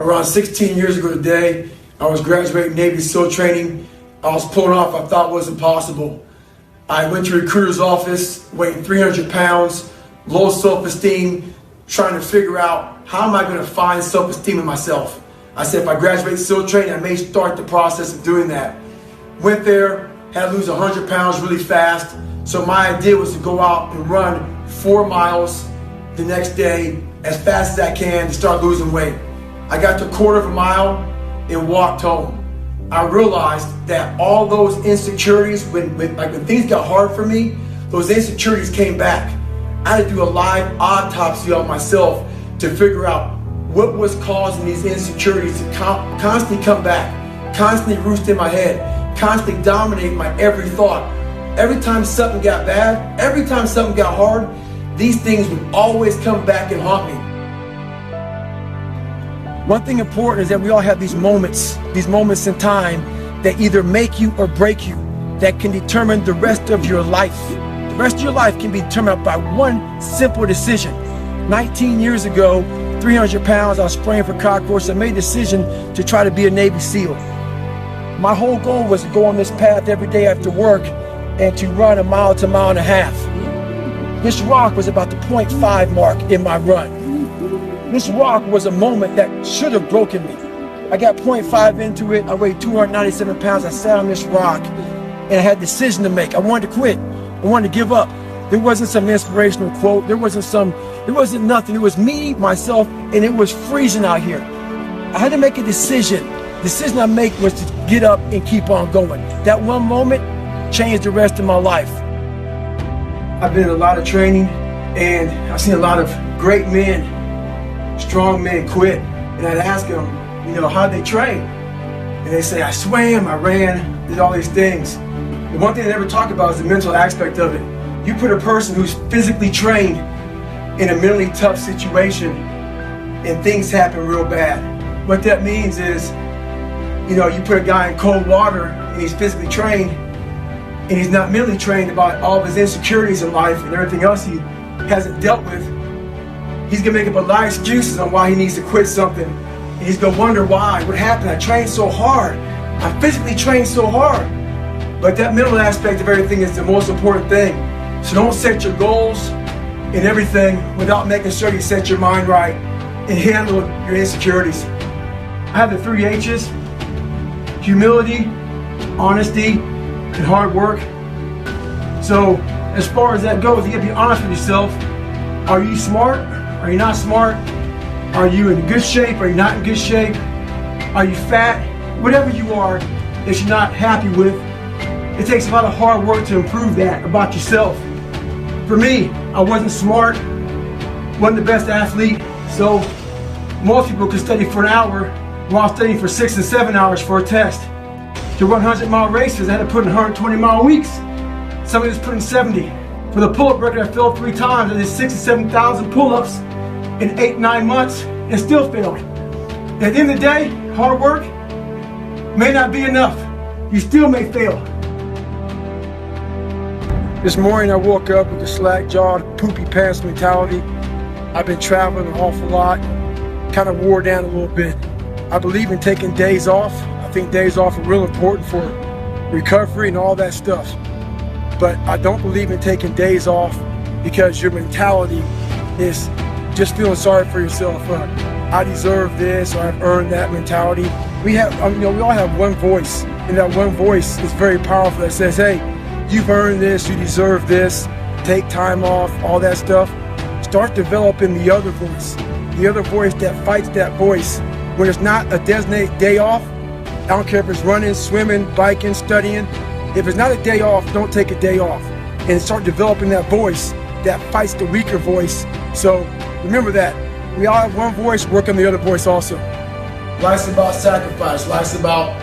Around 16 years ago today, I was graduating Navy SEAL training. I was pulling off what I thought was impossible. I went to a recruiter's office, weighing 300 pounds, low self-esteem, trying to figure out how am I going to find self-esteem in myself. I said if I graduate SEAL training, I may start the process of doing that. Went there, had to lose 100 pounds really fast. So my idea was to go out and run 4 miles the next day as fast as I can to start losing weight. I got to a quarter of a mile and walked home. I realized that all those insecurities, when things got hard for me, those insecurities came back. I had to do a live autopsy on myself to figure out what was causing these insecurities to constantly come back, constantly roost in my head, constantly dominate my every thought. Every time something got bad, every time something got hard, these things would always come back and haunt me. One thing important is that we all have these moments in time that either make you or break you, that can determine the rest of your life. The rest of your life can be determined by one simple decision. 19 years ago, 300 pounds, I was spraying for cockroaches. I made a decision to try to be a Navy SEAL. My whole goal was to go on this path every day after work and to run a mile to a mile and a half. This rock was about the 0.5 mark in my run. This rock was a moment that should have broken me. I got 0.5 into it. I weighed 297 pounds. I sat on this rock and I had a decision to make. I wanted to quit. I wanted to give up. There wasn't some inspirational quote. There wasn't nothing. It was me, myself, and it was freezing out here. I had to make a decision. The decision I made was to get up and keep on going. That one moment changed the rest of my life. I've been in a lot of training and I've seen a lot of great men, strong men quit. And I'd ask them, how'd they train? And they say, I swam, I ran, did all these things. The one thing they never talk about is the mental aspect of it. You put a person who's physically trained in a mentally tough situation and things happen real bad. What that means is, you put a guy in cold water and he's physically trained and he's not mentally trained about all of his insecurities in life and everything else he hasn't dealt with. He's gonna make up a lot of excuses on why he needs to quit something. And he's gonna wonder why, what happened? I trained so hard. I physically trained so hard. But that mental aspect of everything is the most important thing. So don't set your goals and everything without making sure you set your mind right and handle your insecurities. I have the 3 H's: humility, honesty, and hard work. So as far as that goes, you gotta be honest with yourself. Are you smart? Are you not smart? Are you in good shape? Are you not in good shape? Are you fat? Whatever you are that you're not happy with, it takes a lot of hard work to improve that about yourself. For me, I wasn't smart, wasn't the best athlete, so most people could study for an hour while I'm studying for 6 and 7 hours for a test. To run 100-mile races, I had to put in 120-mile weeks. Somebody was putting 70. For the pull-up record, I failed 3 times. I did 6,000 to 7,000 pull-ups in 8-9 months and still failed. At the end of the day, hard work may not be enough. You still may fail. This morning I woke up with a slack-jawed, poopy pants mentality. I've been traveling an awful lot, kind of wore down a little bit. I believe in taking days off. I think days off are real important for recovery and all that stuff. But I don't believe in taking days off because your mentality is just feeling sorry for yourself. I deserve this, or I've earned that mentality. We all have one voice, and that one voice is very powerful that says, hey, you've earned this, you deserve this, take time off, all that stuff. Start developing the other voice that fights that voice. When it's not a designated day off, I don't care if it's running, swimming, biking, studying. If it's not a day off, don't take a day off. And start developing that voice that fights the weaker voice. So remember that. We all have one voice, work on the other voice also. Life's about sacrifice. Life's about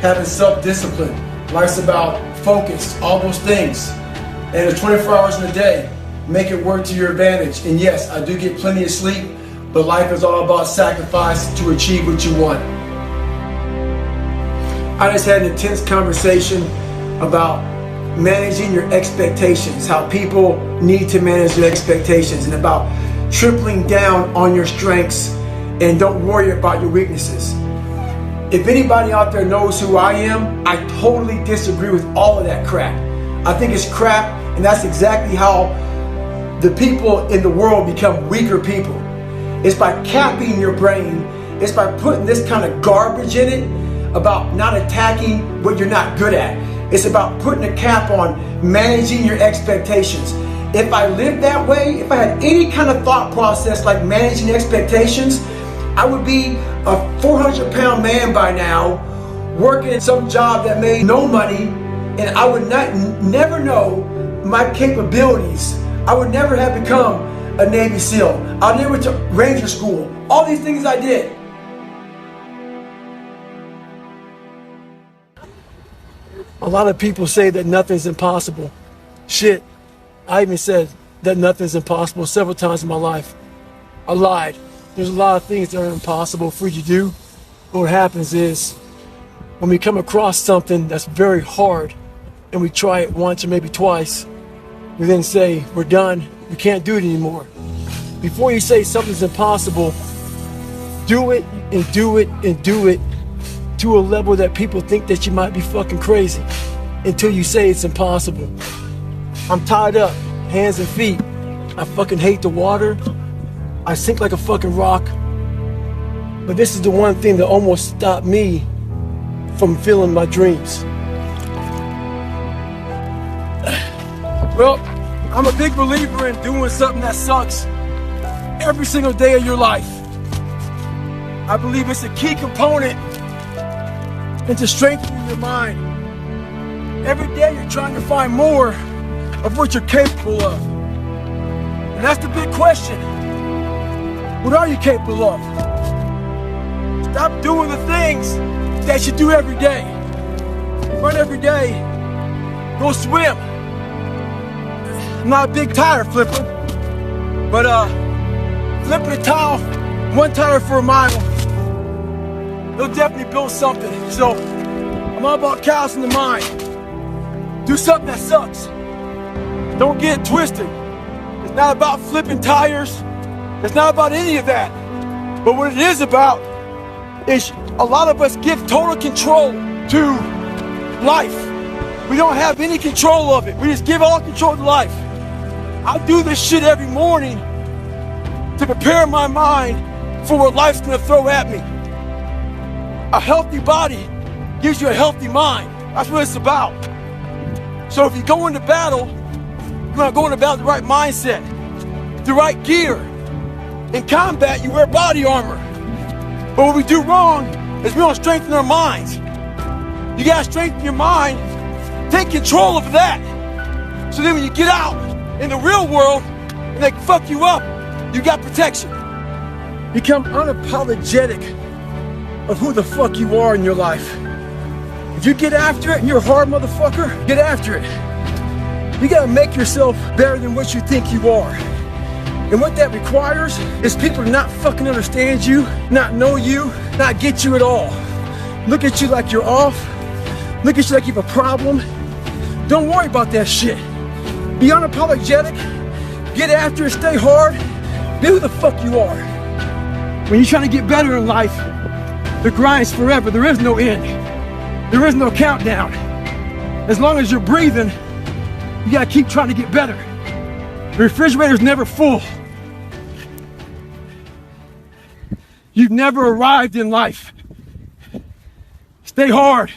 having self-discipline. Life's about focus, all those things. And there's 24 hours in a day. Make it work to your advantage. And yes, I do get plenty of sleep, but life is all about sacrifice to achieve what you want. I just had an intense conversation about managing your expectations, how people need to manage their expectations, and about tripling down on your strengths and don't worry about your weaknesses. If anybody out there knows who I am, I totally disagree with all of that crap. I think it's crap, and that's exactly how the people in the world become weaker people. It's by capping your brain. It's by putting this kind of garbage in it about not attacking what you're not good at. It's about putting a cap on managing your expectations. If I lived that way, if I had any kind of thought process like managing expectations, I would be a 400-pound man by now, working in some job that made no money, and I would never know my capabilities. I would never have become a Navy SEAL. I never went to Ranger School. All these things I did. A lot of people say that nothing's impossible. Shit, I even said that nothing's impossible several times in my life. I lied. There's a lot of things that are impossible for you to do. But what happens is, when we come across something that's very hard, and we try it once or maybe twice, we then say, we're done, we can't do it anymore. Before you say something's impossible, do it and do it and do it to a level that people think that you might be fucking crazy until you say it's impossible. I'm tied up, hands and feet. I fucking hate the water. I sink like a fucking rock. But this is the one thing that almost stopped me from fulfilling my dreams. Well, I'm a big believer in doing something that sucks every single day of your life. I believe it's a key component into strengthening your mind. Every day you're trying to find more of what you're capable of. And that's the big question. What are you capable of? Stop doing the things that you do every day. Run every day. Go swim. I'm not a big tire flipper, but flipping a tile, one tire for a mile, it'll definitely build something. So I'm all about callousing the mind. Do something that sucks. Don't get it twisted. It's not about flipping tires. It's not about any of that. But what it is about is a lot of us give total control to life. We don't have any control of it. We just give all control to life. I do this shit every morning to prepare my mind for what life's gonna throw at me. A healthy body gives you a healthy mind. That's what it's about. So if you go into battle, you're gonna go into battle with the right mindset, the right gear. In combat, you wear body armor. But what we do wrong is we don't strengthen our minds. You gotta strengthen your mind, take control of that. So then when you get out in the real world and they fuck you up, you got protection. Become unapologetic of who the fuck you are in your life. If you get after it and you're a hard motherfucker, get after it. You gotta make yourself better than what you think you are. And what that requires is people to not fucking understand you, not know you, not get you at all. Look at you like you're off. Look at you like you have a problem. Don't worry about that shit. Be unapologetic. Get after it, stay hard. Be who the fuck you are. When you're trying to get better in life, the grind's forever. There is no end. There is no countdown. As long as you're breathing, you gotta keep trying to get better. The refrigerator's never full. You've never arrived in life. Stay hard.